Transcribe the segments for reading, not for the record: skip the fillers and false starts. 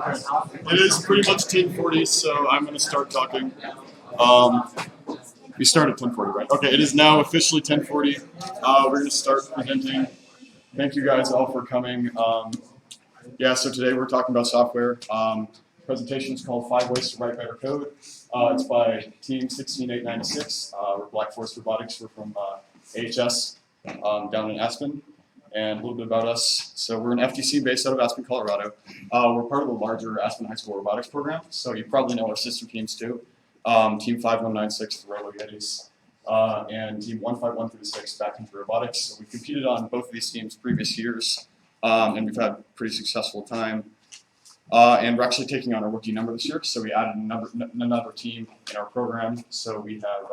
It is pretty much 10:40, so I'm going to start talking. We started 10:40, right? Okay, it is now officially 10:40. We're going to start presenting. Thank you guys all for coming. Yeah, so today we're talking about software. Presentation is called 5 Ways to Write Better Code. It's by Team 16896. We're Black Forest Robotics. We're from AHS down in Aspen. And a little bit about us. So we're an FTC based out of Aspen, Colorado. We're part of the larger Aspen High School robotics program. So you probably know our sister teams too. Team 5196, the Rolo Yetis, and Team 15136, Backcountry Robotics. So we competed on both of these teams previous years, and we've had a pretty successful time. And we're actually taking on a rookie number this year. So we added another team in our program. So we have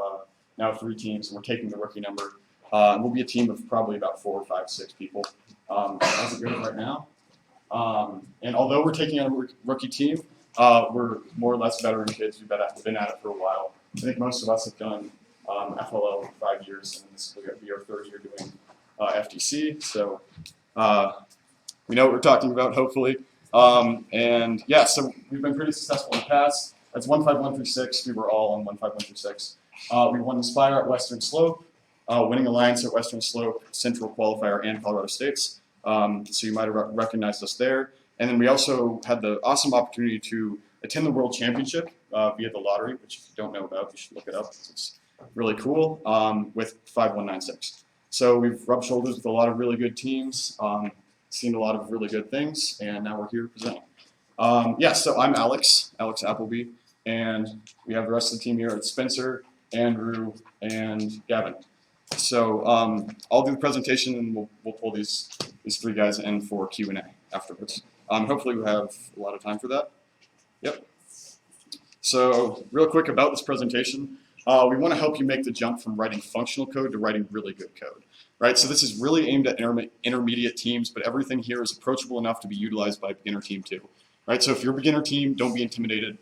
now 3 teams, and we're taking the rookie number. We'll be a team of probably about 4, 5, 6 people as it goes right now. And although we're taking on a rookie team, we're more or less veteran kids who've been at it for a while. I think most of us have done FLL for 5 years, and this will be our 3rd year doing FTC. So we know what we're talking about, hopefully. And yeah, so we've been pretty successful in the past. That's 15136. We were all on 15136. We won Inspire at Western Slope. Winning Alliance at Western Slope, Central Qualifier, and Colorado States. So you might have recognized us there. And then we also had the awesome opportunity to attend the World Championship via the lottery, which if you don't know about, you should look it up. It's really cool, with 5196. So we've rubbed shoulders with a lot of really good teams, seen a lot of really good things, and now we're here presenting. Yeah, so I'm Alex Appleby, and we have the rest of the team here. It's Spencer, Andrew, and Gavin. So I'll do the presentation, and we'll pull these 3 guys in for Q&A afterwards. Hopefully we'll have a lot of time for that. Yep. So real quick about this presentation, we want to help you make the jump from writing functional code to writing really good code. Right? So this is really aimed at intermediate teams, but everything here is approachable enough to be utilized by a beginner team too. Right? So if you're a beginner team, don't be intimidated.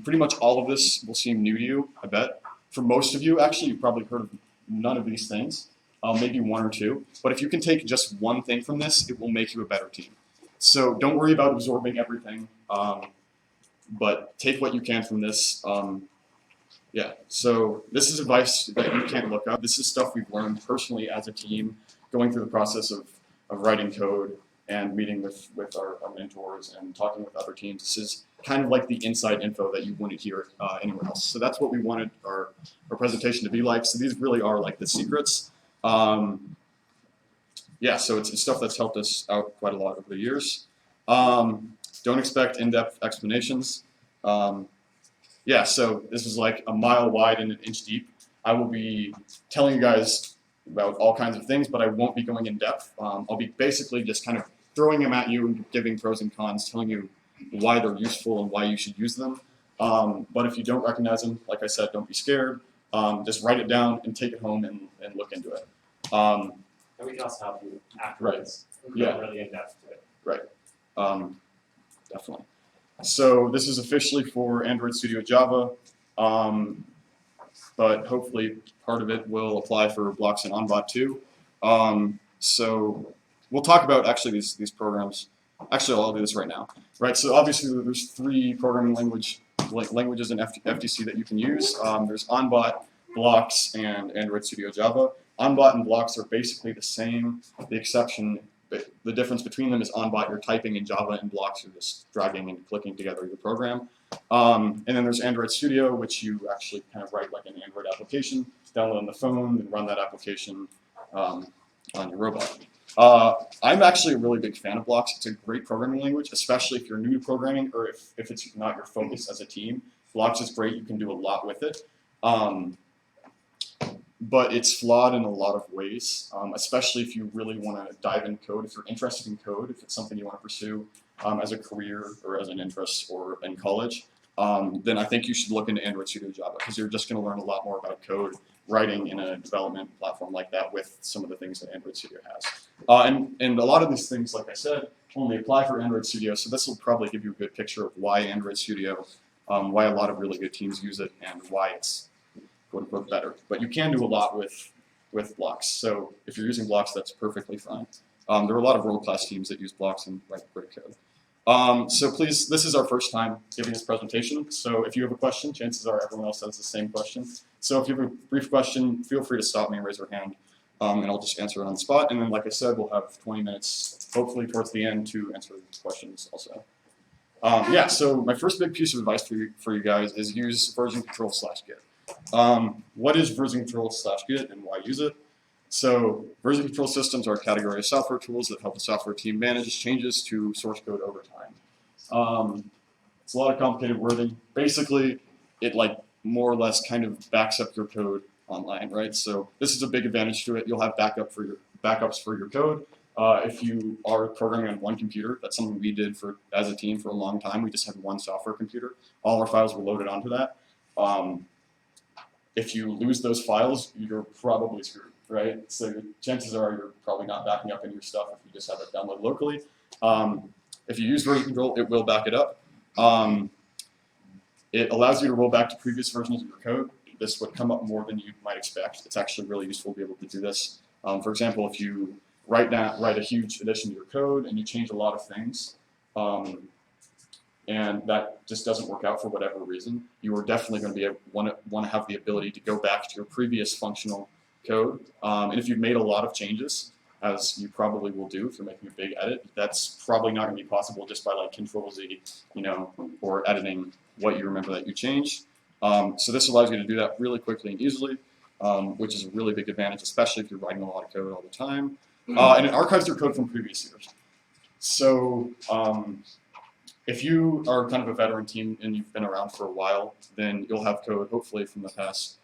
Pretty much all of this will seem new to you, I bet. For most of you, actually, you've probably heard of none of these things, maybe 1 or 2. But if you can take just one thing from this, it will make you a better team. So don't worry about absorbing everything, but take what you can from this. Yeah, so this is advice that you can't look up. This is stuff we've learned personally as a team, going through the process of writing code and meeting with our mentors and talking with other teams. This is kind of like the inside info that you wouldn't hear anywhere else. So that's what we wanted our presentation to be like. So these really are like the secrets. Yeah, so it's stuff that's helped us out quite a lot over the years. Don't expect in-depth explanations. Yeah, so this is like a mile wide and an inch deep. I will be telling you guys about all kinds of things, but I won't be going in depth. I'll be basically just kind of throwing them at you and giving pros and cons, telling you why they're useful and why you should use them. But if you don't recognize them, like I said, don't be scared. Just write it down and take it home and look into it. And we can also help you afterwards. Right. Yeah. Really in depth to it. Right. Definitely. So this is officially for Android Studio Java, but hopefully part of it will apply for Blocks and OnBot too. So we'll talk about actually these programs. Actually, I'll do this right now. Right. So obviously there's 3 programming languages in FTC that you can use. There's OnBot, Blocks, and Android Studio Java. OnBot and Blocks are basically the same. The difference between them is OnBot you're typing in Java, and Blocks you're just dragging and clicking together your program. And then there's Android Studio, which you actually kind of write like an Android application, download on the phone, and run that application on your robot. I'm actually a really big fan of Blocks. It's a great programming language, especially if you're new to programming or if it's not your focus as a team. Blocks is great. You can do a lot with it. But it's flawed in a lot of ways, especially if you really want to dive in code. If you're interested in code, if it's something you want to pursue as a career or as an interest or in college, then I think you should look into Android Studio Java, because you're just going to learn a lot more about code writing in a development platform like that with some of the things that Android Studio has. And a lot of these things, like I said, only apply for Android Studio, so this will probably give you a good picture of why Android Studio, why a lot of really good teams use it, and why it's quote-unquote better. But you can do a lot with Blocks, so if you're using Blocks, that's perfectly fine. There are a lot of world-class teams that use Blocks and write great code. So please, this is our first time giving this presentation. So if you have a question, chances are everyone else has the same question. So if you have a brief question, feel free to stop me and raise your hand, and I'll just answer it on the spot. And then, like I said, we'll have 20 minutes, hopefully towards the end, to answer questions also. Yeah, so my first big piece of advice for you guys is use version control /git. What is version control /git and why use it? So version control systems are a category of software tools that help the software team manage changes to source code over time. It's a lot of complicated wording. Basically, it like more or less kind of backs up your code online, right? So this is a big advantage to it. You'll have backups for your code. If you are programming on one computer, that's something we did as a team for a long time. We just had one software computer. All our files were loaded onto that. If you lose those files, you're probably screwed, right? So chances are you're probably not backing up any of your stuff if you just have it downloaded locally. If you use version control, it will back it up. It allows you to roll back to previous versions of your code. This would come up more than you might expect. It's actually really useful to be able to do this. For example, if you write a huge addition to your code and you change a lot of things, and that just doesn't work out for whatever reason, you are definitely going to want to have the ability to go back to your previous functional code. And if you've made a lot of changes, as you probably will do if you're making a big edit, that's probably not going to be possible just by like Control-Z, or editing what you remember that you changed. So this allows you to do that really quickly and easily, which is a really big advantage, especially if you're writing a lot of code all the time. And it archives your code from previous years. So if you are kind of a veteran team and you've been around for a while, then you'll have code hopefully from the past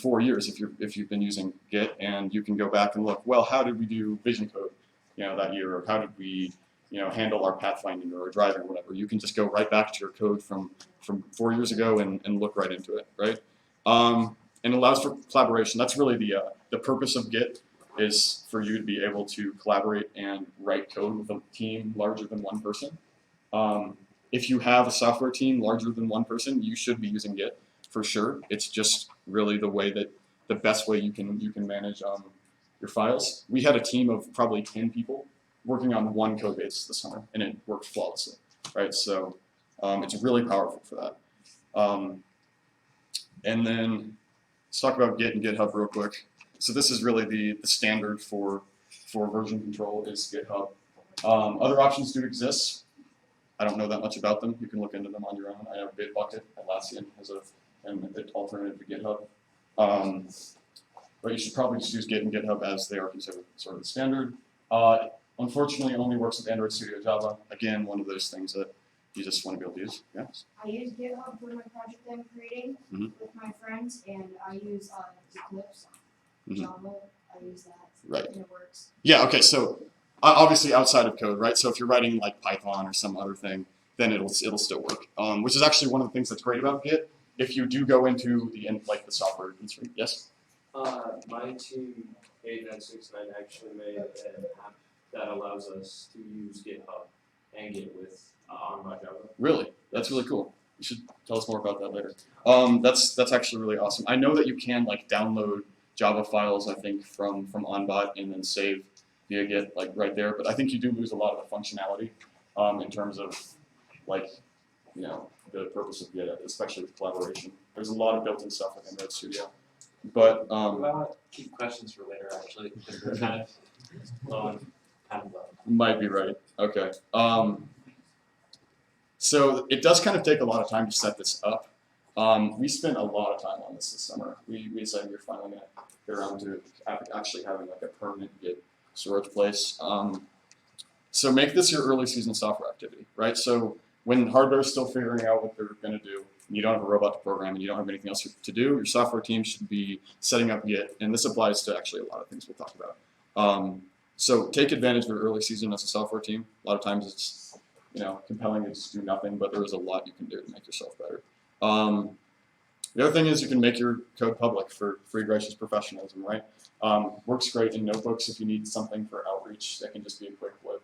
4 years if you've been using Git, and you can go back and look, well, how did we do vision code that year, or how did we handle our pathfinding or our driving or whatever. You can just go right back to your code from 4 years ago and look right into it, right? And it allows for collaboration. That's really the purpose of Git, is for you to be able to collaborate and write code with a team larger than one person. If you have a software team larger than one person, you should be using Git for sure. It's just really the best way you can manage your files. We had a team of probably 10 people working on one code base this summer, and it worked flawlessly, right? So it's really powerful for that. And then let's talk about Git and GitHub real quick. So this is really the standard for version control is GitHub. Other options do exist. I don't know that much about them. You can look into them on your own. I know Bitbucket, Atlassian has an alternative to GitHub. But you should probably just use Git and GitHub as they are considered sort of the standard. Unfortunately, it only works with Android Studio Java. Again, one of those things that you just want to be able to use. Yes? I use GitHub for my project I'm creating with my friends, and I use Eclipse, Java. I use that. Right. And it works. Yeah, okay, so obviously outside of code, right? So if you're writing like Python or some other thing, then it'll still work. Which is actually one of the things that's great about Git. If you do go into the software industry, yes? My team, 8969, actually made an app that allows us to use GitHub and Git with on my Java. Really? That's really cool. You should tell us more about that later. That's actually really awesome. I know that you can download Java files, I think, from OnBot and then save via Git right there, but I think you do lose a lot of the functionality in terms of the purpose of Git, especially with collaboration. There's a lot of built-in stuff with Android Studio. But I'll keep questions for later, actually, because we're kind of low. Might be right. Okay. So it does kind of take a lot of time to set this up. We spent a lot of time on this summer. We decided we were finally going to get around to actually having a permanent Git storage place. So make this your early season software activity, right? So when hardware is still figuring out what they're going to do, and you don't have a robot to program, and you don't have anything else to do, your software team should be setting up Git, and this applies to actually a lot of things we'll talk about. So take advantage of your early season as a software team. A lot of times it's compelling to just do nothing, but there is a lot you can do to make yourself better. The other thing is you can make your code public for free gracious professionalism, right? Works great in notebooks if you need something for outreach. That can just be a quick flip,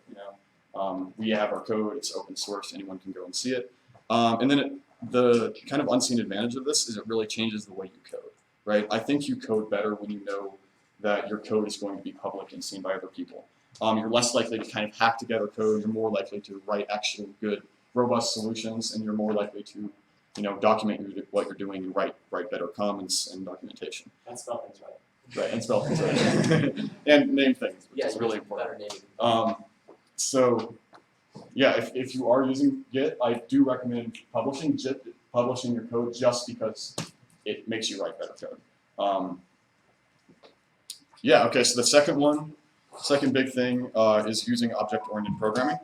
we have our code, it's open source, anyone can go and see it. And then the kind of unseen advantage of this is it really changes the way you code, right? I think you code better when you know that your code is going to be public and seen by other people. you're less likely to kind of hack together code. You're more likely to write actual good, robust solutions, and you're more likely to, document what you're doing and write better comments and documentation. And spell things right. Right, and spell things right. And name things, which Yeah, is really better important. naming. So, yeah, if you are using Git, I do recommend publishing your code just because it makes you write better code. Yeah, okay, so the second big thing is using object-oriented programming.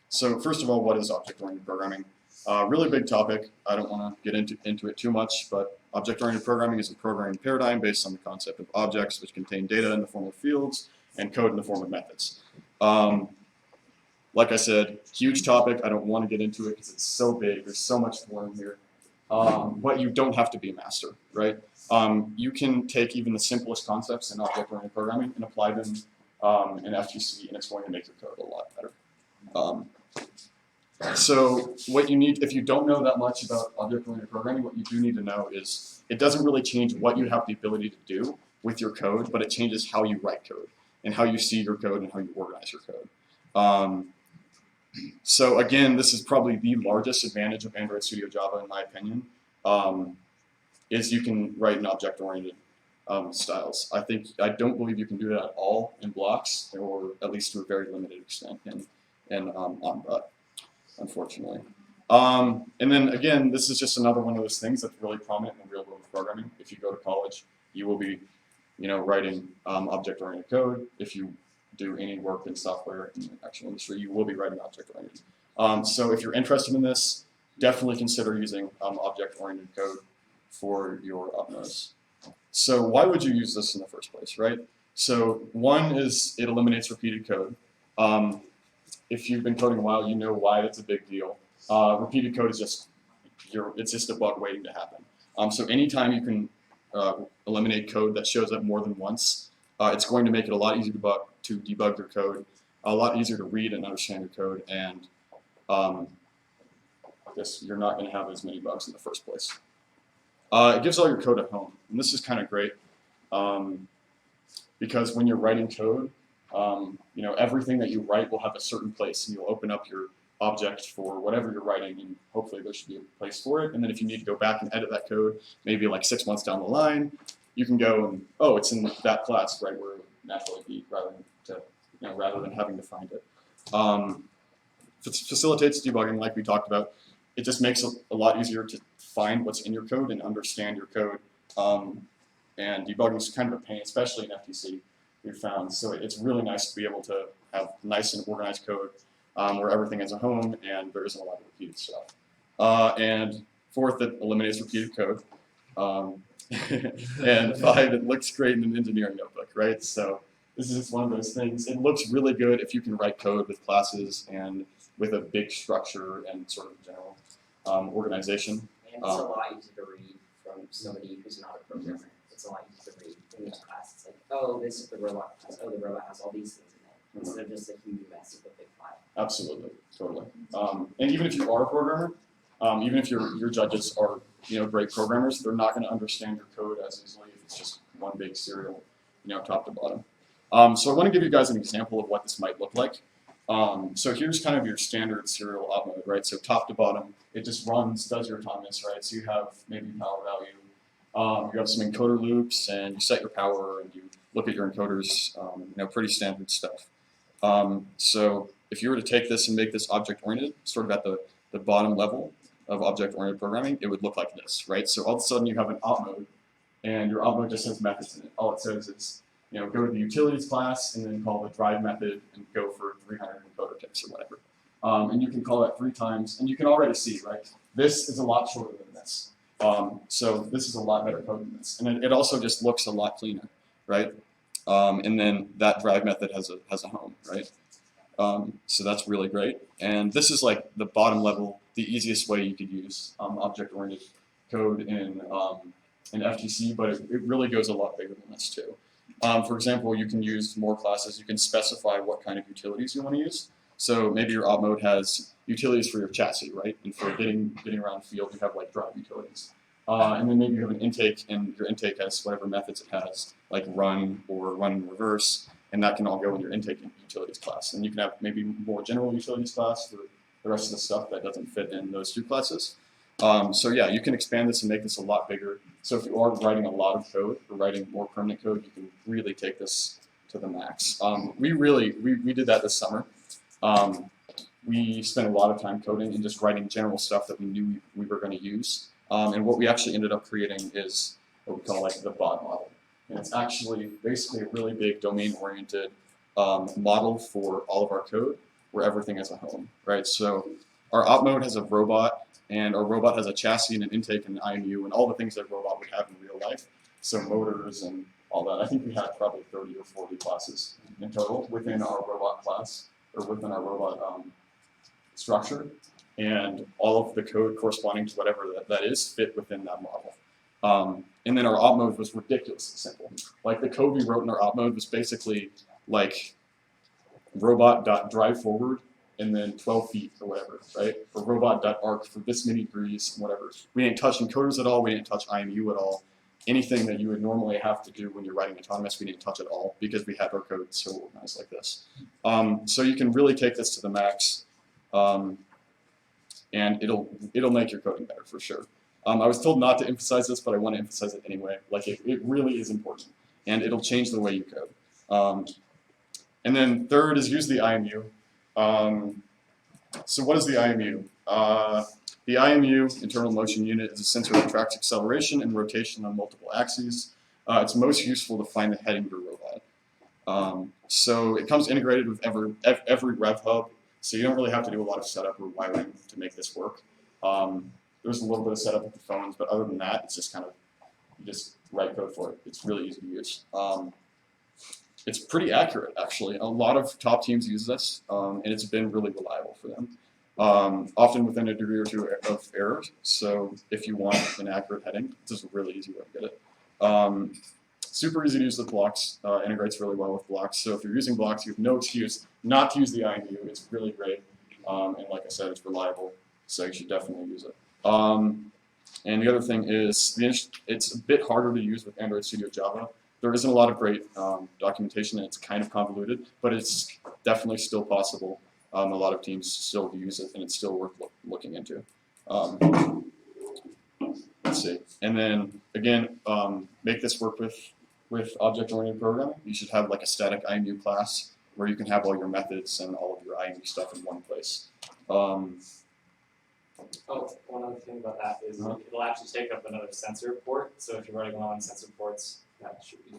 So first of all, what is object-oriented programming? Really big topic. I don't want to get into it too much, but object-oriented programming is a programming paradigm based on the concept of objects which contain data in the form of fields and code in the form of methods. Like I said, huge topic. I don't want to get into it because it's so big. There's so much to learn here. But you don't have to be a master, right? You can take even the simplest concepts in object-oriented programming and apply them in FTC, and it's going to make your code a lot better. So what you need, if you don't know that much about object-oriented programming, what you do need to know is it doesn't really change what you have the ability to do with your code, but it changes how you write code and how you see your code and how you organize your code. So again, this is probably the largest advantage of Android Studio Java, in my opinion, is you can write in object-oriented styles. I don't believe you can do that at all in blocks, or at least to a very limited extent in OnBut, unfortunately. And then again, this is just another one of those things that's really prominent in the real world of programming. If you go to college, you will be, writing object-oriented code. If you do any work in software in the actual industry, you will be writing object-oriented. So if you're interested in this, definitely consider using object-oriented code for your upnodes. So why would you use this in the first place, right? So one is it eliminates repeated code. If you've been coding a while, you know why it's a big deal. Repeated code is it's just a bug waiting to happen. So anytime you can eliminate code that shows up more than once, it's going to make it a lot easier to debug your code, a lot easier to read and understand your code, and you're not going to have as many bugs in the first place. It gives all your code a home, and this is kind of great because when you're writing code, everything that you write will have a certain place, and you'll open up your object for whatever you're writing, and hopefully there should be a place for it. And then if you need to go back and edit that code, maybe like 6 months down the line, you can go and, oh, it's in that class right where it would naturally be, rather than having to find it. It facilitates debugging, like we talked about. It just makes it a lot easier to find what's in your code and understand your code. And debugging is kind of a pain, especially in FTC, we've found. So it's really nice to be able to have nice and organized code where everything is a home and there isn't a lot of repeated stuff. And fourth, it eliminates repeated code. And 5, it looks great in an engineering notebook, right? So this is just one of those things. It looks really good if you can write code with classes and with a big structure and sort of general organization. And it's a lot easier to read from somebody who's not a programmer. It's a lot easier to read in each class. It's like, oh, this is the robot class. Oh, the robot has all these things in it. Instead of just a huge mess of a big file. Absolutely, totally. And even if you are a programmer, even if your judges are great programmers, they're not going to understand your code as easily if it's just one big serial, top to bottom. So I want to give you guys an example of what this might look like. So here's kind of your standard serial op mode, right? So top to bottom, it just runs, does your autonomous, right? So you have maybe power value, you have some encoder loops, and you set your power, and you look at your encoders, pretty standard stuff. So if you were to take this and make this object-oriented, sort of at the bottom level of object-oriented programming, it would look like this, right? So all of a sudden you have an op mode, and your op mode just has methods in it. All it says is, go to the utilities class and then call the drive method and go for 300 encoder ticks or whatever. And you can call that 3 times, and you can already see, right? This is a lot shorter than this. So this is a lot better code than this. And it also just looks a lot cleaner, right? And then that drive method has a home, right? So that's really great. And this is like the bottom level, the easiest way you could use object-oriented code in FTC, but it really goes a lot bigger than this too. For example, you can use more classes. You can specify what kind of utilities you want to use. So maybe your op mode has utilities for your chassis, right? And for getting around the field, you have like drive utilities. And then maybe you have an intake, and your intake has whatever methods it has, like run or run in reverse. and that can all go in your intake and utilities class. And you can have maybe more general utilities class for the rest of the stuff that doesn't fit in those two classes. So yeah, you can expand this and make this a lot bigger. So if you are writing a lot of code or writing more permanent code, you can really take this to the max. We did that this summer. We spent a lot of time coding and just writing general stuff that we knew we were going to use. And what we actually ended up creating is what we call like the bot model. And it's actually basically a really big domain-oriented model for all of our code where everything is a home, right? So our op mode has a robot, and our robot has a chassis and an intake and an IMU and all the things that a robot would have in real life. So motors and all that. I think we had probably 30 or 40 classes in total within our robot class, or within our robot structure. And all of the code corresponding to whatever that is fit within that model. And then our op mode was ridiculously simple. Like the code we wrote in our op mode was basically like robot.drive forward and then 12 feet or whatever, right? Or robot.arc for this many degrees, whatever. We didn't touch encoders at all, we didn't touch IMU at all. Anything that you would normally have to do when you're writing autonomous, we didn't touch at all because we had our code so organized like this. So you can really take this to the max, and it'll make your coding better for sure. I was told not to emphasize this, but I want to emphasize it anyway. Like it really is important, and it'll change the way you code. And then third is use the IMU. So what is the IMU? The IMU, internal motion unit, is a sensor that tracks acceleration and rotation on multiple axes. It's most useful to find the heading of your robot. So it comes integrated with every rev hub, so you don't really have to do a lot of setup or wiring to make this work. There's a little bit of setup with the phones, but other than that, it's just kind of, you just write code for it. It's really easy to use. It's pretty accurate, actually. A lot of top teams use this, and it's been really reliable for them. Often within a degree or two of error, so if you want an accurate heading, this is a really easy way to get it. Super easy to use with blocks, integrates really well with blocks, so if you're using blocks, you have no excuse not to use the IMU. It's really great, and like I said, it's reliable, so you should definitely use it. And the other thing is, it's a bit harder to use with Android Studio Java. There isn't a lot of great documentation, and it's kind of convoluted, but it's definitely still possible. A lot of teams still use it, and it's still worth looking into. Let's see. And then, again, make this work with object-oriented programming. You should have like a static IMU class where you can have all your methods and all of your IMU stuff in one place. Oh, one other thing about that is it'll actually take up another sensor port. So if you're running low on sensor ports, that should be.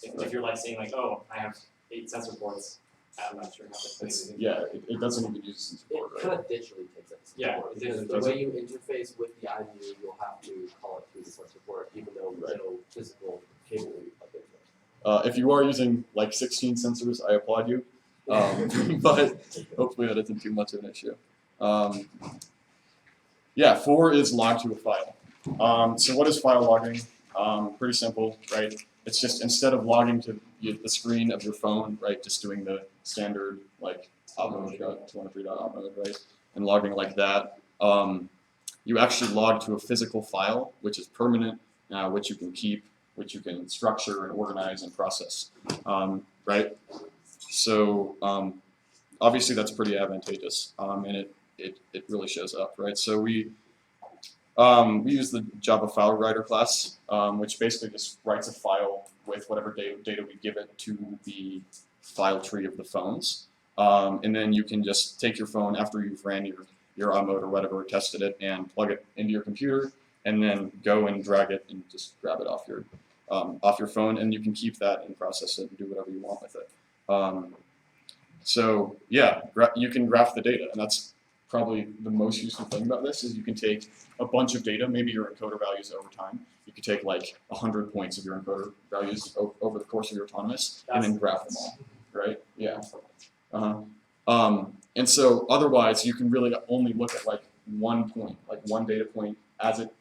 If you're like saying like, oh, I have 8 sensor ports, I'm not sure how to It's, yeah, it doesn't even use sensor It port, kind right? of digitally takes up the Yeah, support, it because digitally the does way you interface with the IMU, you'll have to call it through the sensor port, even though there's no physical cable up into it. If you are using like 16 sensors, I applaud you. But hopefully that isn't too much of an issue. Yeah, 4 is log to a file. So what is file logging? Pretty simple, right? It's just instead of logging to the screen of your phone, right, just doing the standard like op mode, 203.op mode, right, and logging like that, you actually log to a physical file, which is permanent, which you can keep, which you can structure and organize and process, right? So obviously that's pretty advantageous, and it really shows up, right? So we use the Java file writer class, which basically just writes a file with whatever data we give it to the file tree of the phones. And then you can just take your phone after you've ran your op mode or whatever, tested it, and plug it into your computer, and then go and drag it and just grab it off your phone, and you can keep that and process it and do whatever you want with it. So yeah, you can graph the data, and that's probably the most useful thing about this is you can take a bunch of data, maybe your encoder values over time. You could take like 100 points of your encoder values over the course of your autonomous, and then graph them all, right? Yeah. And so otherwise, you can really only look at like one point, like one data point as it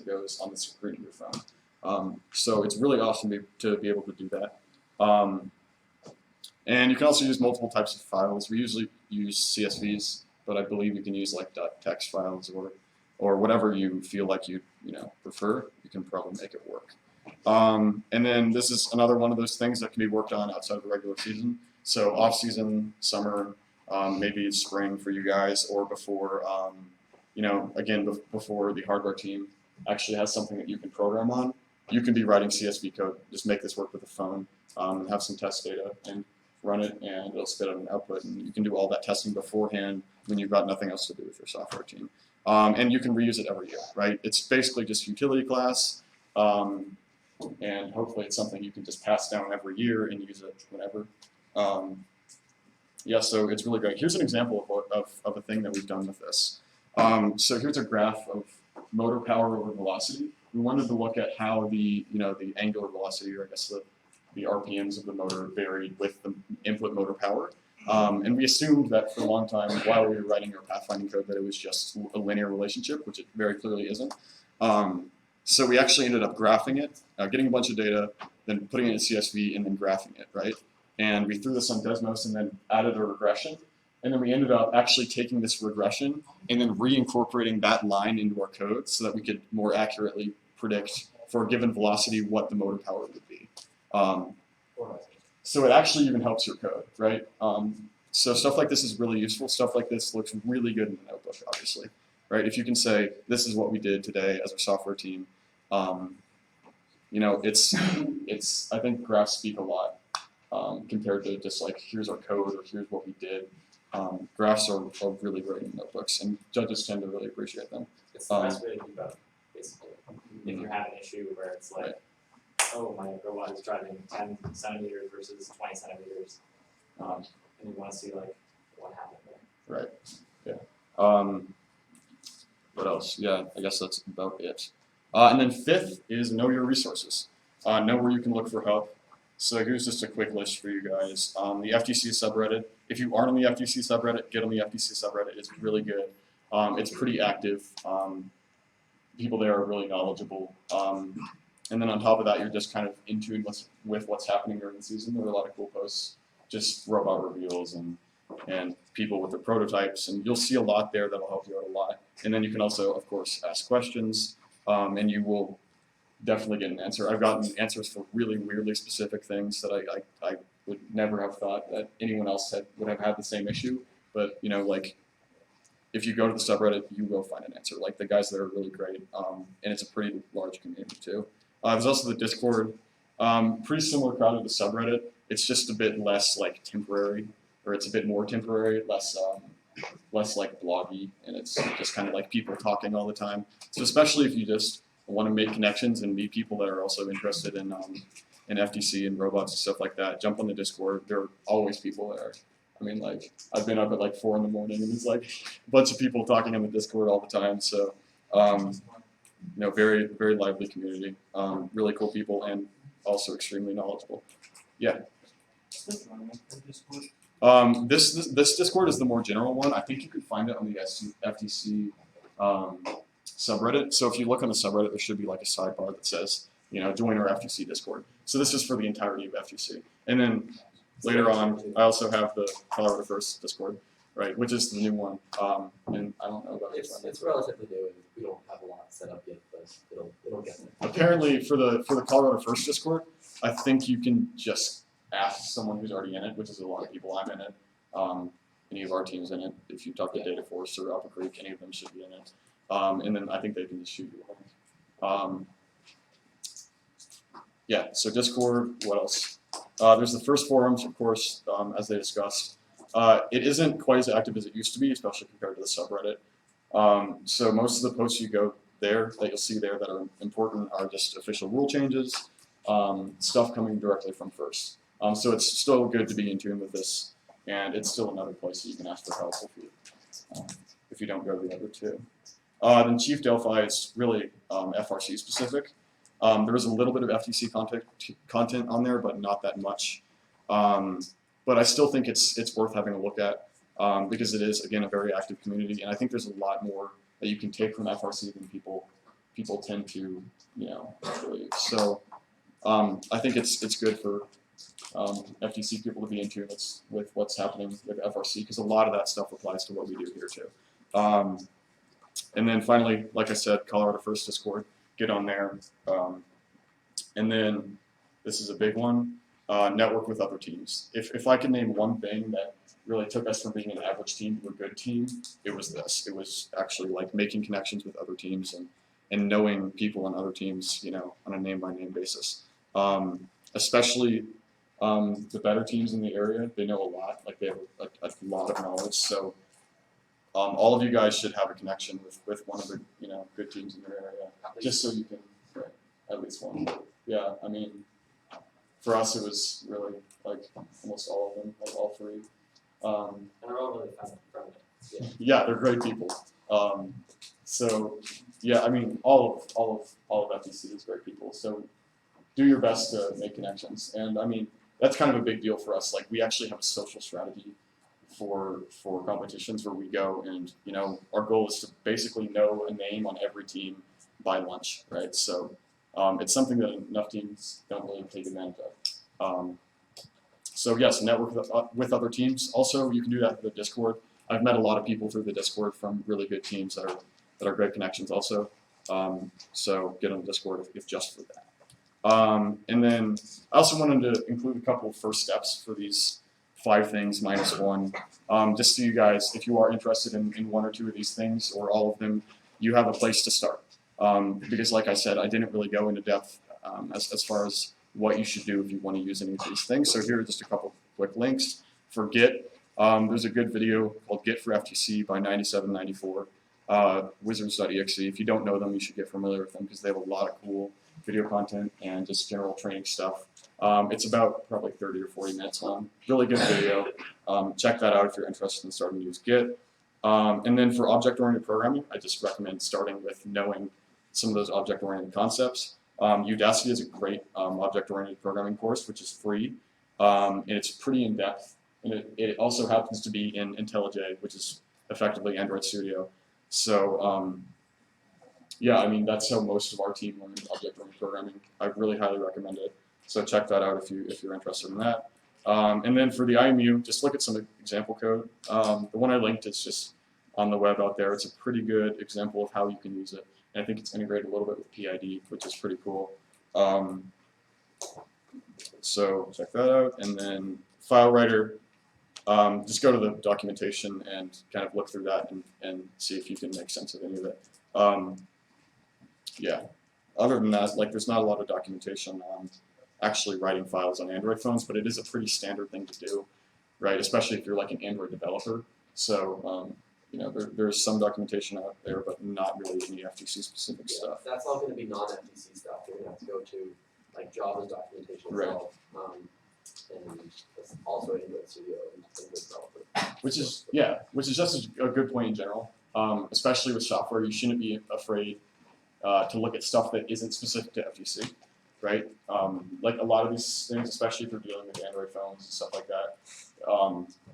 goes on the screen of your phone. So it's really awesome to be able to do that. And you can also use multiple types of files. We usually use CSVs, but I believe you can use like .text files or whatever you feel like you prefer. You can probably make it work. And then this is another one of those things that can be worked on outside of the regular season. So off season, summer, maybe it's spring for you guys, or before, again, before the hardware team actually has something that you can program on. You can be writing CSV code, just make this work with a phone, and have some test data and run it, and it'll spit out an output. And you can do all that testing beforehand when you've got nothing else to do with your software team. And you can reuse it every year, right? It's basically just utility class, and hopefully it's something you can just pass down every year and use it whenever. Yeah, so it's really great. Here's an example of a thing that we've done with this. So here's a graph of motor power over velocity. We wanted to look at how the angular velocity, or I guess the RPMs of the motor varied with the input motor power. And we assumed that for a long time, while we were writing our pathfinding code, that it was just a linear relationship, which it very clearly isn't. So we actually ended up graphing it, getting a bunch of data, then putting it in CSV, and then graphing it, right? And we threw this on Desmos and then added a regression. And then we ended up actually taking this regression and then reincorporating that line into our code so that we could more accurately predict for a given velocity what the motor power would be. So it actually even helps your code, right? So stuff like this is really useful. Stuff like this looks really good in the notebook, obviously, right? If you can say, this is what we did today as a software team, it's I think graphs speak a lot compared to just like, here's our code or here's what we did. Graphs are really great in notebooks, and judges tend to really appreciate them. It's the best way to think about it, basically. If you have an issue where it's like, oh, my robot is driving 10 centimeters versus 20 centimeters, and you want to see like what happened there. Right. Yeah. What else? Yeah, I guess that's about it. And then fifth is know your resources. Know where you can look for help. So here's just a quick list for you guys. The FTC subreddit. If you aren't on the FTC subreddit, get on the FTC subreddit. It's really good. It's pretty active. People there are really knowledgeable. And then on top of that, you're just kind of in tune with what's happening during the season. There are a lot of cool posts, just robot reveals and people with their prototypes. And you'll see a lot there that'll help you out a lot. And then you can also, of course, ask questions, and you will definitely get an answer. I've gotten answers for really weirdly specific things that I would never have thought that anyone else would have had the same issue. But, like, if you go to the subreddit, you will find an answer. Like, the guys there are really great, and it's a pretty large community, too. There's also the Discord. Pretty similar crowd to the subreddit. It's just a bit less, like, temporary, or it's a bit more temporary, less like bloggy, and it's just kind of like people talking all the time. So especially if you just want to make connections and meet people that are also interested in FTC and robots and stuff like that, jump on the Discord. There are always people there. I mean, like, I've been up at like 4 in the morning, and there's like a bunch of people talking on the Discord all the time. So, very, very lively community. Really cool people, and also extremely knowledgeable. Yeah. This Discord is the more general one. I think you can find it on the FTC subreddit. So if you look on the subreddit, there should be like a sidebar that says, join our FTC Discord. So this is for the entirety of FTC. And then later on, I also have the Colorado FIRST Discord, right, which is the new one. And I don't know about this one. It's relatively new, and we don't have a lot set up yet, but it'll get there. Apparently, for the Colorado FIRST Discord, I think you can just ask someone who's already in it, which is a lot of people. I'm in it. Any of our team's in it. If you talk to Data Force or Alpha Creek, any of them should be in it. And then I think they can just shoot you a link. Yeah, so Discord, what else? There's the FIRST forums, of course, as they discussed. It isn't quite as active as it used to be, especially compared to the subreddit. So most of the posts you go there, that you'll see there that are important, are just official rule changes, stuff coming directly from FIRST. So it's still good to be in tune with this, and it's still another place that you can ask for help if you don't go to the other two. Then Chief Delphi is really FRC specific. There is a little bit of FTC content on there, but not that much. But I still think it's worth having a look at because it is, again, a very active community, and I think there's a lot more that you can take from FRC than people tend to, believe. So I think it's good for FTC people to be in tune with what's happening with FRC, because a lot of that stuff applies to what we do here too. And then finally, like I said, Colorado FIRST Discord, get on there. And then this is a big one, network with other teams. If I could name one thing that really took us from being an average team to a good team, it was this. It was actually like making connections with other teams and knowing people on other teams, you know, on a name-by-name basis. Especially the better teams in the area, they know a lot. Like they have a lot of knowledge. So all of you guys should have a connection with one of the, you know, good teams in your area, just so you can, right, at least one. Yeah, I mean, for us it was really like almost all of them, like all three. And they're all really friendly. Yeah, they're great people. So yeah, I mean, all of FTC is great people. So do your best to make connections, and I mean that's kind of a big deal for us. Like we actually have a social strategy for competitions where we go, and you know our goal is to basically know a name on every team by lunch, right? So it's something that enough teams don't really take advantage of. So yes, network with other teams. Also, you can do that through the Discord. I've met a lot of people through the Discord from really good teams that are great connections also. So get on the Discord if just for that. And then I also wanted to include a couple of first steps for these 5 things minus 1. Just so you guys, if you are interested in 1 or 2 of these things or all of them, you have a place to start. Because like I said, I didn't really go into depth as far as what you should do if you want to use any of these things. So here are just a couple quick links. For Git, there's a good video called Git for FTC by 9794, wizards.exe. If you don't know them, you should get familiar with them because they have a lot of cool video content and just general training stuff. It's about probably 30 or 40 minutes long. Really good video. Check that out if you're interested in starting to use Git. And then for object-oriented programming, I just recommend starting with knowing some of those object-oriented concepts. Udacity is a great object-oriented programming course, which is free, and it's pretty in-depth. And it also happens to be in IntelliJ, which is effectively Android Studio. So yeah, I mean that's how most of our team learned object-oriented programming. I really highly recommend it. So check that out if you're interested in that. And then for the IMU, just look at some example code. The one I linked is just on the web out there. It's a pretty good example of how you can use it. And I think it's integrated a little bit with PID, which is pretty cool. So check that out. And then file writer, just go to the documentation and kind of look through that and see if you can make sense of any of it. Yeah, other than that, like there's not a lot of documentation on actually writing files on Android phones, but it is a pretty standard thing to do, right? Especially if you're like an Android developer. So, you know, there's some documentation out there, but not really any FTC specific stuff. That's all going to be non-FTC stuff. You're going to have to go to like Java's documentation itself, and it's also Android Studio and Android Developer. Which is just a good point in general. Especially with software, you shouldn't be afraid to look at stuff that isn't specific to FTC, right? Like a lot of these things, especially if you're dealing with Android phones and stuff like that,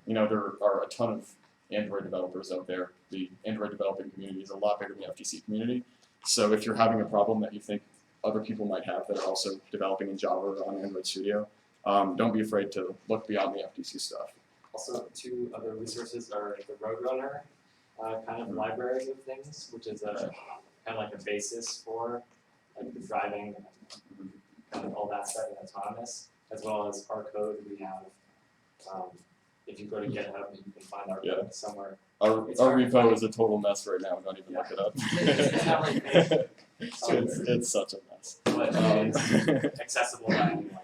you know, there are a ton of Android developers out there. The Android developing community is a lot bigger than the FTC community. So if you're having a problem that you think other people might have that are also developing in Java or on Android Studio, don't be afraid to look beyond the FTC stuff. Also, 2 other resources are the Roadrunner kind of library of things, which is kind of like a basis for like the driving, kind of all that stuff and autonomous, as well as our code we have. If you go to GitHub, you can find our code somewhere. Our repo is a total mess right now. Don't even look it up. It's such a mess. But it's accessible by anyone.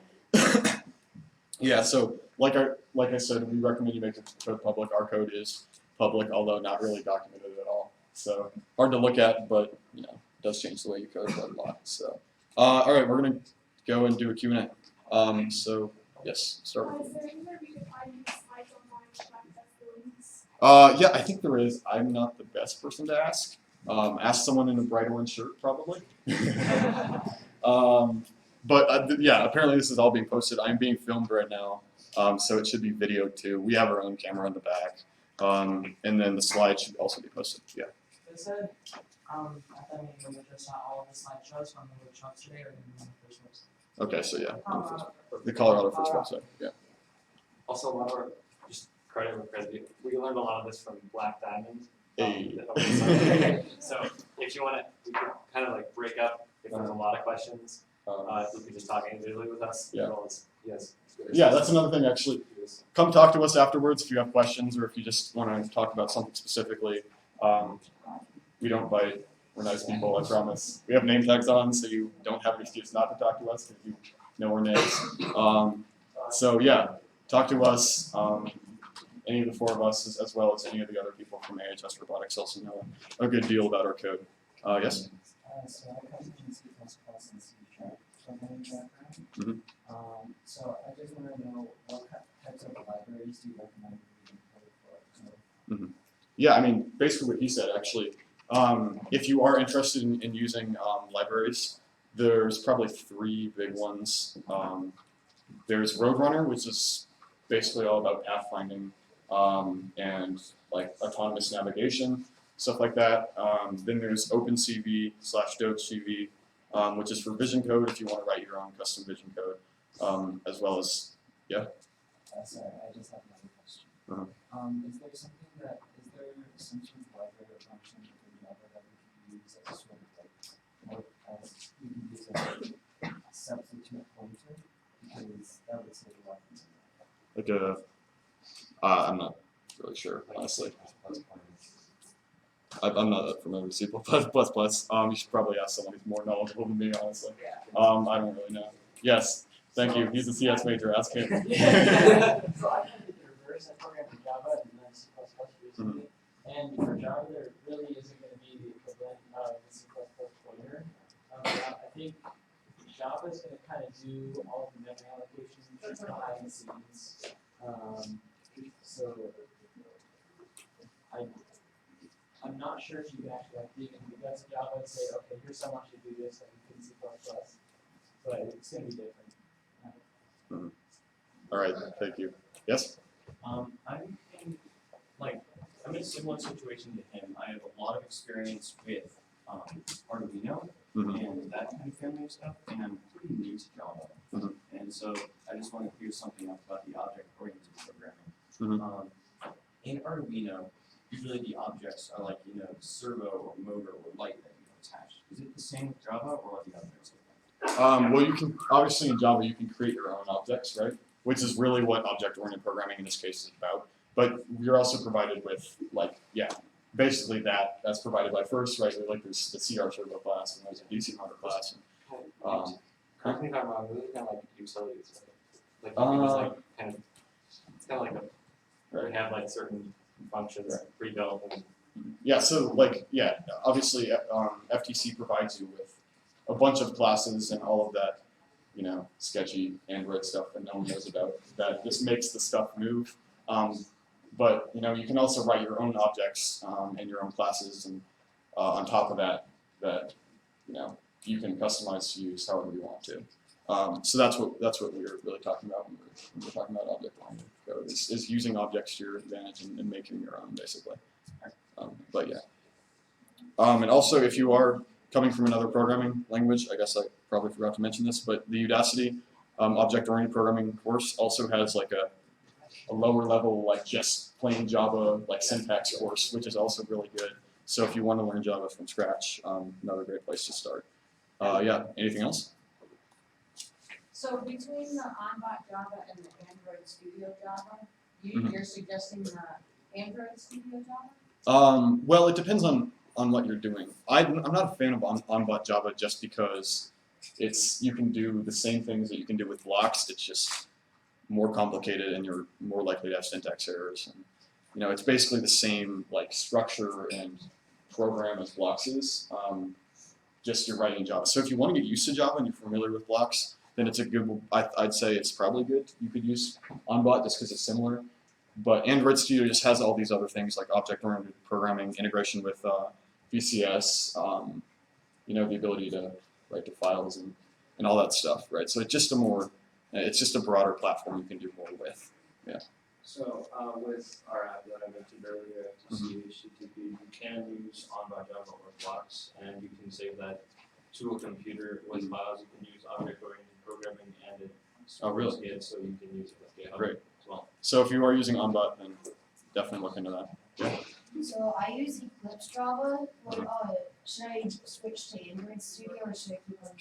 Yeah, so like I said, we recommend you make the code public. Our code is public, although not really documented at all. So hard to look at, but you know, it does change the way you code a lot. So all right, we're gonna go and do a Q&A. So yes, start with you. Yeah, I think there is. I'm not the best person to ask. Ask someone in a bright orange shirt, probably. But yeah, apparently this is all being posted. I'm being filmed right now, so it should be video too. We have our own camera in the back, and then the slides should also be posted. Yeah. They said at that meeting we just not all of the slideshows on the workshops today or in the first ones. Okay, so yeah, the Colorado FIRST website. Yeah. Also, a lot of our, just credit where credit, we learned a lot of this from Black Diamond. Hey. So if you want to, we could kind of like break up if there's a lot of questions. If you could just talk individually with us, Yeah. as well as you guys. Yeah, that's another thing actually. Come talk to us afterwards if you have questions or if you just want to talk about something specifically. We don't bite. We're nice people, I promise. We have name tags on, so you don't have an excuse not to talk to us because you know our names. So yeah, talk to us. Any of the four of us, as well as any of the other people from AHS Robotics, also know a good deal about our code. Yes. So I come from C++ and C# programming background. Mhm. So I just want to know what types of libraries do you recommend reading code for? Yeah, I mean, basically what he said actually. If you are interested in using libraries, there's probably three big ones. There's Roadrunner, which is basically all about pathfinding and like autonomous navigation, stuff like that. Then there's OpenCV/DogeCV, which is for vision code if you want to write your own custom vision code, as well as Sorry, I just have another question. Is there some sort of library or function within Java that we can use as sort of like, as we can use as a substitute pointer? Because that would save a lot of time. like I'm not really sure, honestly. I'm not that familiar with C++. You should probably ask someone who's more knowledgeable than me, honestly. I don't really know. Yes, thank you. He's a CS major. Ask him. So I kind of did the reverse. I programmed in Java and then C++ recently. And for Java, there really isn't going to be the equivalent of the C++ pointer. I think Java is going to kind of do all of the memory allocations behind the scenes. So I'm not sure if you can actually like dig into the guts of Java and say, okay, here's how much you do this like in C++, but it's going to be different. All right, thank you. Yes? I'm in a similar situation to him. I have a lot of experience with Arduino and that kind of family of stuff, and I'm pretty new to Java. And so I just want to clear something up about the object-oriented programming. In Arduino, usually the objects are like, servo or motor or light that you attach. Is it the same with Java, or are the objects different? Well, you can obviously in Java you can create your own objects, right? Which is really what object-oriented programming in this case is about. But you're also provided with basically that's provided by FIRST, right? Like there's the CR Turbo class and there's a DC motor class. Correct me if I'm wrong, really kind of like utilities, right? Like you can just it's kind of like we have like certain functions pre-built. Yeah, so obviously FTC provides you with a bunch of classes and all of that, sketchy Android stuff that no one knows about. That just makes the stuff move. But you can also write your own objects and your own classes, and on top of that, you can customize to use however you want to. So that's what we were really talking about when we're talking about object-oriented code is using objects to your advantage and making your own basically. And also if you are coming from another programming language, I guess I probably forgot to mention this, but the Udacity object-oriented programming course also has like a lower level, like just plain Java like syntax course, which is also really good. So if you want to learn Java from scratch, another great place to start. Anything else? So between the OnBot Java and the Android Studio Java, you're suggesting the Android Studio Java? Well, it depends on what you're doing. I'm not a fan of OnBot Java just because you can do the same things that you can do with blocks. It's just more complicated and you're more likely to have syntax errors. And, it's basically the same like structure and program as blocks is, just you're writing in Java. So if you want to get used to Java and you're familiar with blocks, then it's a good, I'd say it's probably good. You could use OnBot just because it's similar. But Android Studio just has all these other things like object-oriented programming, integration with VCS, the ability to write to files and all that stuff, right? So it's just a broader platform you can do more with. Yeah. So with our app that I mentioned earlier, FTC HTTP, you can use OnBot Java or blocks, and you can save that to a computer with files. You can use object-oriented programming, and it stores it so you can use it with GitHub as well. So if you are using OnBot, then definitely look into that. Yeah. So I use Eclipse Java. Should I switch to Android Studio or should I keep on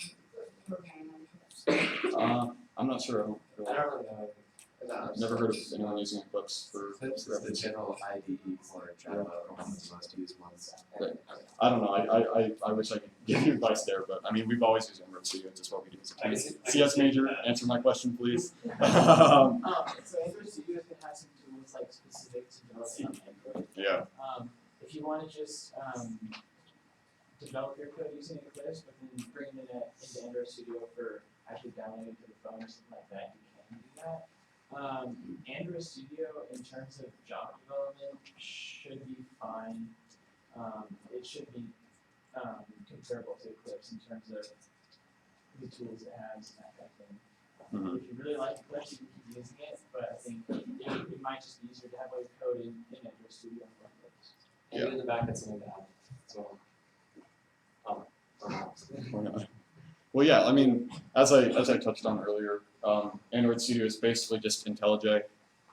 programming on I'm not sure. I don't I really, don't really know. I've never heard of anyone using Eclipse for Eclipse is the reference. general IDE for Java, one of the most used ones. I don't know. I wish I could give you advice there, but I mean, we've always used Android Studio. It's just what we do as a I team. can see CS major, that. answer my question, please. So Android Studio can have some tools like specific to developing on Android. Yeah. If you wanna just, develop your code using Eclipse, but then bring it into Android Studio for actually downloading to the phone or something like that, you can do that. Android Studio in terms of Java development should be fine. It should be, comparable to Eclipse in terms of the tools it has and that kind of thing. Mhm. If you really like Eclipse, you can keep using it, but I think it might just be easier to have all your code in Android Studio for Eclipse. And Yeah. in the back, it's something to add. So, or not. Or not. Well, yeah. I mean, as I touched on earlier, Android Studio is basically just IntelliJ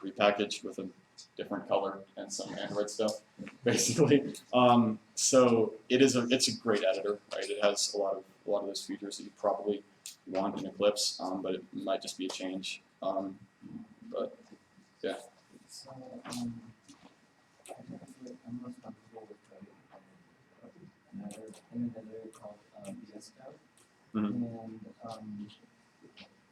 repackaged with a different color and some Android stuff, basically. So it's a great editor, right? It has a lot of those features that you probably want in Eclipse, but it might just be a change. But yeah. So, I'm most comfortable with an editor called VS Code. Mhm. And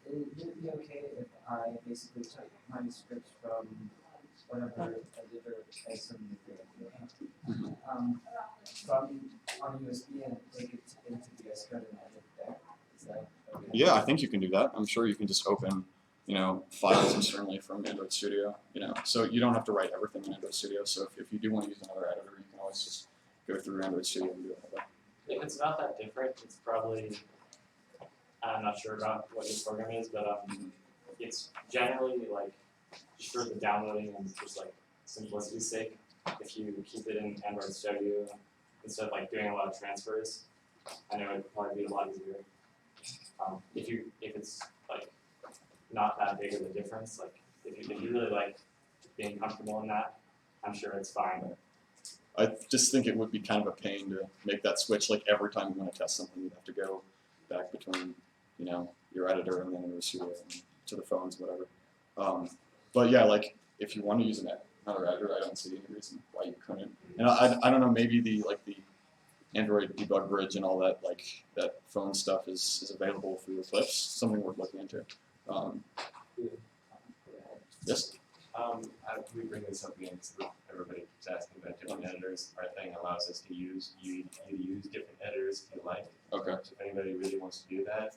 would it be okay if I basically took my scripts from whatever editor I submitted from on a USB and take it into VS Code and edit there? Is that okay? Yeah, I think you can do that. I'm sure you can just open, files externally from Android Studio, so you don't have to write everything in Android Studio. So if you do want to use another editor, you can always just go through Android Studio and do it that way. If it's not that different, it's probably, I'm not sure about what your program is, but it's generally like, just for the downloading and just like simplicity's sake, if you keep it in Android Studio, instead of like doing a lot of transfers, I know it'd probably be a lot easier. If it's like not that big of a difference, like if you really like being comfortable in that, I'm sure it's fine. I just think it would be kind of a pain to make that switch. Like every time you want to test something, you'd have to go back between, your editor and then Android Studio and to the phones, whatever. But yeah, like if you want to use another editor, I don't see any reason why you couldn't. And I don't know, maybe the Android debug bridge and all that, like that phone stuff is available through Eclipse. Something worth looking into. Yes. We bring this up again because everybody keeps asking about different editors. Our thing allows us to use different editors if you like. Okay. So if anybody really wants to do that,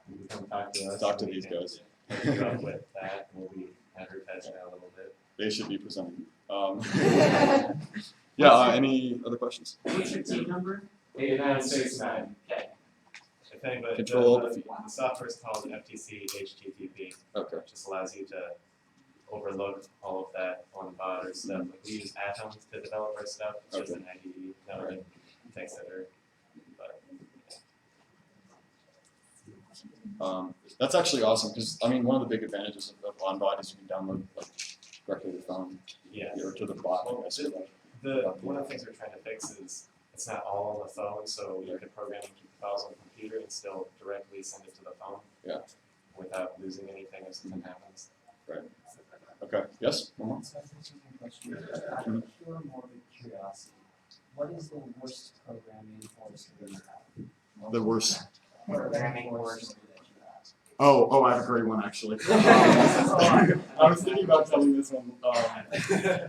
you can come talk to us. Talk to and we these can guys. hook you up with that, and we'll be advertising that a little bit. They should be presenting. Yeah. Any other questions? What's your team number? 8969. Okay. If anybody, Control the the feed. software is called FTC HTTP. Okay. It just allows you to overlook all of that on bot or stuff. Like we use Atoms to develop our stuff. It's just an IDE, not a text editor. But That's actually awesome because one of the big advantages of OnBot is you can download directly to the phone yeah. or to the bot. I guess. One of the things we're trying to fix is it's not all on the phone, so you can program and keep the files on the computer and still directly send it to the phone. Yeah. Without losing anything if something happens. Right. Okay. Yes. So I have a question. Out of pure morbid curiosity, what is the worst programming force that you have? The worst. Programming course. that you have? Oh, I have a great one actually. I was thinking about telling this one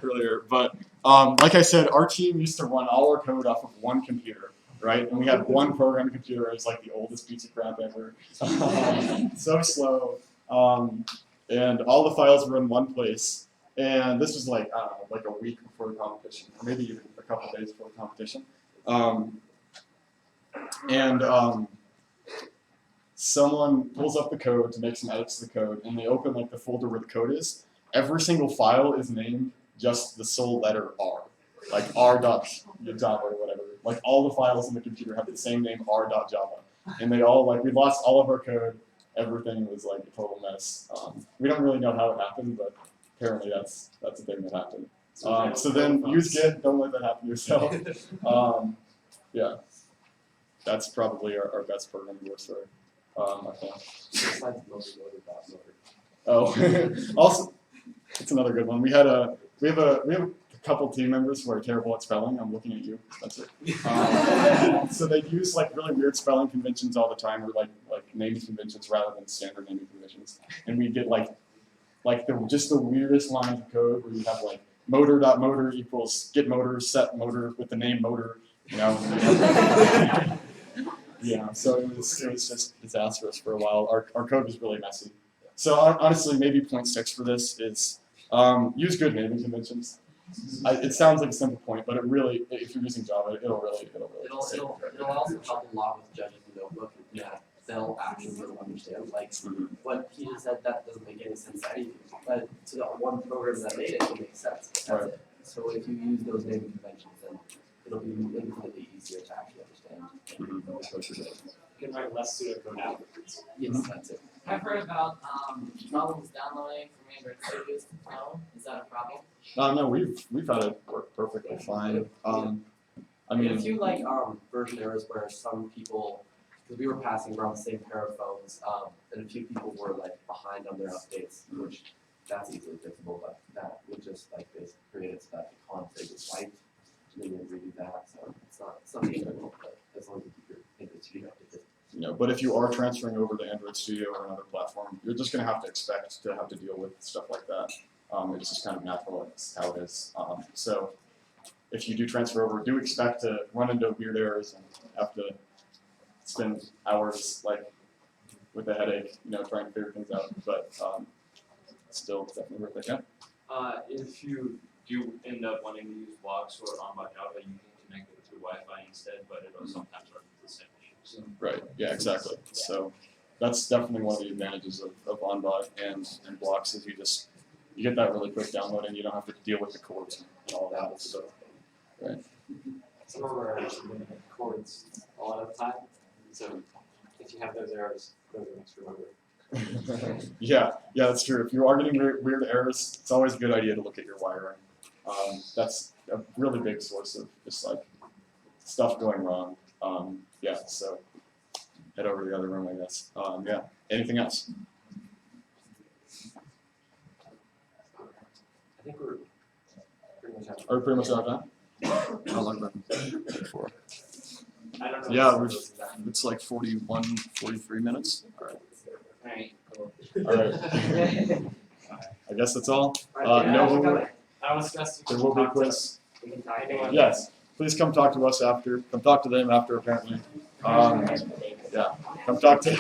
earlier, but like I said, our team used to run all our code off of one computer, right? And we had one programming computer. It was like the oldest piece of crap ever. So slow, and all the files were in one place. And this was like, I don't know, like a week before the competition, or maybe even a couple of days before the competition. Someone pulls up the code to make some edits to the code, and they open like the folder where the code is. Every single file is named just the sole letter R, like r.java or whatever. Like all the files in the computer have the same name, r.java, and they all we lost all of our code. Everything was like a total mess. We don't really know how it happened, but apparently that's a thing that happened. So then use Git. Don't let that happen to yourself. Yeah, that's probably our best programming war story. I think. Besides motor. Oh, also, it's another good one. We have a couple team members who are terrible at spelling. I'm looking at you, Spencer. So they use like really weird spelling conventions all the time, or like naming conventions rather than standard naming conventions. And we get like just the weirdest lines of code where you have like motor.motor equals get motor set motor with the name motor, you know. Yeah, so it was just disastrous for a while. Our code was really messy. So honestly, maybe 0.6 for this is use good naming conventions. It sounds like a simple point, but it really, if you're using Java, it'll really save It'll also help a lot with judging the notebook. Yeah, they'll actually really understand. Like what he just said, that doesn't make any sense to anything, but to the one program that made it, it makes sense. That's Right. it. So if you use those naming conventions, then it'll be infinitely easier to actually understand. You can write less pseudocode afterwards. Yes, that's it. I've heard about problems downloading from Android Studios to phone. Is that a problem? No, we've had it work perfectly fine. I mean, a few version errors where some people, because we were passing around the same pair of phones, and a few people were like behind on their updates, which that's easily fixable, but that would just like basically create it so that the config is wiped, and then you redo that. So it's not difficult, but as long as you keep your Android Studio updated. you know, but if you are transferring over to Android Studio or another platform, you're just going to have to expect to have to deal with stuff like that. It's just kind of natural. It's how it is. So if you do transfer over, do expect to run into weird errors and have to spend hours like with a headache, you know, trying to figure things out. But still, definitely worth it. Yeah. If you do end up wanting to use blocks or on-bot Java, you can connect it through Wi-Fi instead, but it'll sometimes run into the same issues. Right. Yeah. Exactly. So that's definitely one of the advantages of OnBot and blocks is you get that really quick download and you don't have to deal with the cords and all that. So, right. Some of our errors have been chords a lot of the time, so if you have those errors, go to the next remover. Yeah, that's true. If you are getting weird errors, it's always a good idea to look at your wiring. That's a really big source of just like stuff going wrong. Yeah, so head over to the other room, I guess. Yeah, anything else? I think we're pretty much out. Are we pretty much out of time? How long been? For? I don't know. Yeah, it's like 41, 43 minutes. All right. All right. I guess that's all. No, I was stressed. there will be a quiz. Anyone? Yes, please come talk to us after. Come talk to them after, apparently. Yeah, come talk to